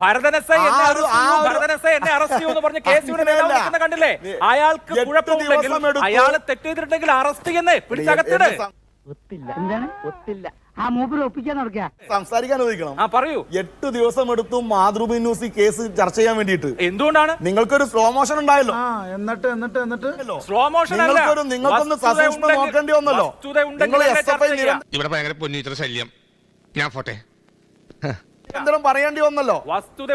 എന്നെ അറസ്റ്റ് ചെയ്യുമെന്ന് പറഞ്ഞ് കേസിയുടെ നേതാവ് കണ്ടില്ലേ? അയാൾക്ക് കുഴപ്പമുണ്ടെങ്കിൽ അയാൾ തെറ്റ് ചെയ്തിട്ടുണ്ടെങ്കിൽ അറസ്റ്റ് ചെയ്യുന്നേ, പിടിച്ചകത്തിട്. സംസാരിക്കാൻ അനുവദിക്കണം. പറയൂ. 8 ദിവസം എടുത്തു മാതൃഭൂമി ന്യൂസ് കേസ് ചർച്ച ചെയ്യാൻ വേണ്ടിയിട്ട്. എന്തുകൊണ്ടാണ്? നിങ്ങൾക്കൊരു സ്ലോ മോഷൻ ഉണ്ടായല്ലോ. സ്ലോ മോഷൻ നിങ്ങൾക്കൊന്ന് സസൂക്ഷ്മം നോക്കേണ്ടി വന്നല്ലോ. ഇവിടെ ഭയങ്കര പൊന്നിച്ചിട്ട് ശല്യം. ഞാൻ പോട്ടെ. നിരന്തരം പറയേണ്ടി വന്നല്ലോ. വസ്തുത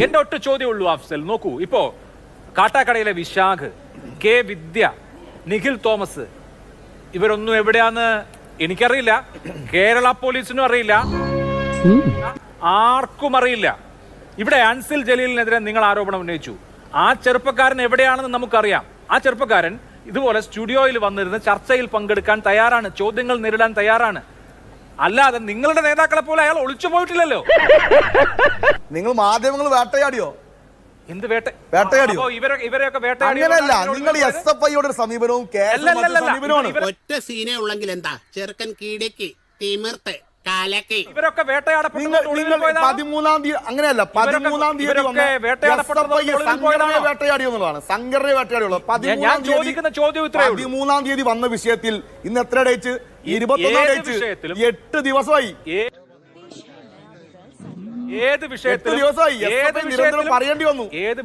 എന്റെ ഒറ്റ ചോദ്യമുള്ളൂ അഫ്സൽ. നോക്കൂ, ഇപ്പോ കാട്ടാക്കടയിലെ വിശാഖ്, കെ വിദ്യ, നിഖിൽ തോമസ് ഇവരൊന്നും എവിടെയാന്ന് എനിക്കറിയില്ല, കേരള പോലീസിനും അറിയില്ല, ആർക്കും അറിയില്ല. ഇവിടെ അൻസിൽ ജലീലിനെതിരെ നിങ്ങൾ ആരോപണം ഉന്നയിച്ചു. ആ ചെറുപ്പക്കാരൻ എവിടെയാണെന്ന് നമുക്കറിയാം. ആ ചെറുപ്പക്കാരൻ ഇതുപോലെ സ്റ്റുഡിയോയിൽ വന്നിരുന്ന് ചർച്ചയിൽ പങ്കെടുക്കാൻ തയ്യാറാണ്, ചോദ്യങ്ങൾ നേരിടാൻ തയ്യാറാണ്. അല്ലാതെ നിങ്ങളുടെ നേതാക്കളെ പോലെ അയാൾ ഒളിച്ചു പോയിട്ടില്ലല്ലോ. നിങ്ങൾ മാധ്യമങ്ങൾ വേട്ടയാടിയോ? എന്ത് വേട്ടയാടിയോ? ഇവരെയൊക്കെ അങ്ങനെയല്ല. നിങ്ങൾ SFIയുടെ സമീപനവും സമീപനമാണ്. ഒറ്റ സീനേ ഉള്ളെങ്കിൽ എന്താ, ചെറുക്കൻ കീടേക്ക് തിമിർത്ത് കാലക്ക് ഇവരൊക്കെ വേട്ടയാടപ്പെട്ടു. 13-ാം തീയതി അങ്ങനെയല്ല, 13-ാം തീയതി വേട്ടയാടിയെന്നുള്ളതാണ്. സംഘടനയെ വേട്ടയാടിയുള്ളത് 13-ാം തീയതി വന്ന വിഷയത്തിൽ ഇന്ന് എത്ര ഡേറ്റ്? 21 ഡേറ്റ്. 8 ദിവസമായി. ഏത്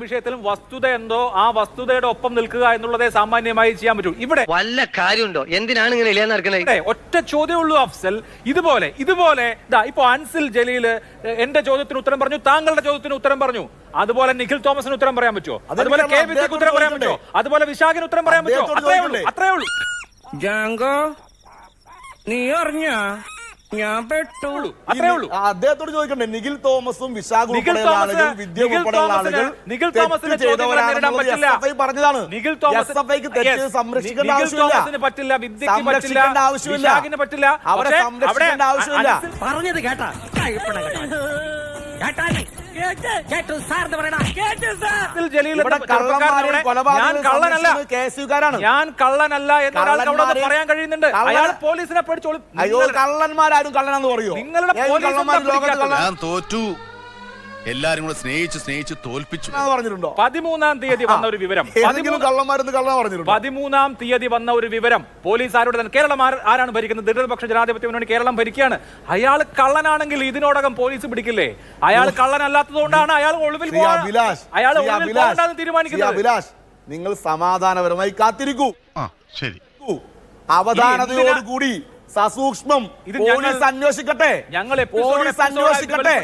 വിഷയത്തിലും വസ്തുത എന്തോ ആ വസ്തുതയുടെ ഒപ്പം നിൽക്കുക എന്നുള്ളതേ സാമാന്യമായി ചെയ്യാൻ പറ്റൂ. ഇവിടെ വല്ല കാര്യമുണ്ടോ? എന്തിനാണ് ഇങ്ങനെ ഒറ്റ ചോദ്യമുള്ളൂ അഫ്സൽ. ഇതുപോലെ ഇപ്പൊ അൻസിൽ ജലീൽ എന്റെ ചോദ്യത്തിന് ഉത്തരം പറഞ്ഞു, താങ്കളുടെ ചോദ്യത്തിന് ഉത്തരം പറഞ്ഞു. അതുപോലെ നിഖിൽ തോമസിന് ഉത്തരം പറയാൻ പറ്റുമോ? അതുപോലെ കെ വിദ്യക്ക് ഉത്തരം പറയാൻ പറ്റുമോ? അതുപോലെ വിശാഖിന് ഉത്തരം പറയാൻ പറ്റുമോ? അത്രേ ഉള്ളൂ. ജാങ്കോ, നീ അറിഞ്ഞ ഞാൻ പെട്ടുള്ളൂ. അത്രേ ഉള്ളൂ. അദ്ദേഹത്തോട് ചോദിക്കണ്ടേ? നിഖിൽ തോമസും വിശാഖും പറഞ്ഞതാണ്. സംരക്ഷിക്കേണ്ട ആവശ്യമില്ല. അവരെ സംരക്ഷിക്കേണ്ട ആവശ്യമില്ല. പറഞ്ഞത് കേട്ടാ? ഞാൻ കള്ളനല്ല എന്നൊരാൾക്ക് പറയാൻ കഴിയുന്നുണ്ട്. അയാൾ പോലീസിനെ പേടിച്ചോളും. അയ്യോ, കള്ളന്മാരും കള്ളനെന്ന് പറയൂ. നിങ്ങളുടെ ഞാൻ തോറ്റു. എല്ലാരും കൂടെ സ്നേഹിച്ച് തോൽപ്പിച്ചു പറഞ്ഞിട്ടുണ്ടോ? 13-ാം തീയതി വന്ന ഒരു വിവരം. 13-ാം തീയതി വന്ന ഒരു വിവരം. പോലീസ് ആരോട് തന്നെ കേരളം ആരാണ് ഭരിക്കുന്നത്? ഇടതുപക്ഷ ജനാധിപത്യ മുന്നണി കേരളം ഭരിക്കുകയാണ്. അയാൾ കള്ളനാണെങ്കിൽ ഇതിനോടകം പോലീസ് പിടിക്കില്ലേ? അയാൾ കള്ളനല്ലാത്തതുകൊണ്ടാണ് അയാൾ ഒളിവിൽ തീരുമാനിക്കുന്നത്. നിങ്ങൾ സമാധാനപരമായി കാത്തിരിക്കൂ. ശരി. അവധാനതയോടുകൂടി സസൂക്ഷ്മം പോലീസ് അന്വേഷിക്കട്ടെ. ഞങ്ങൾ പോലീസ് അന്വേഷിക്കട്ടെ.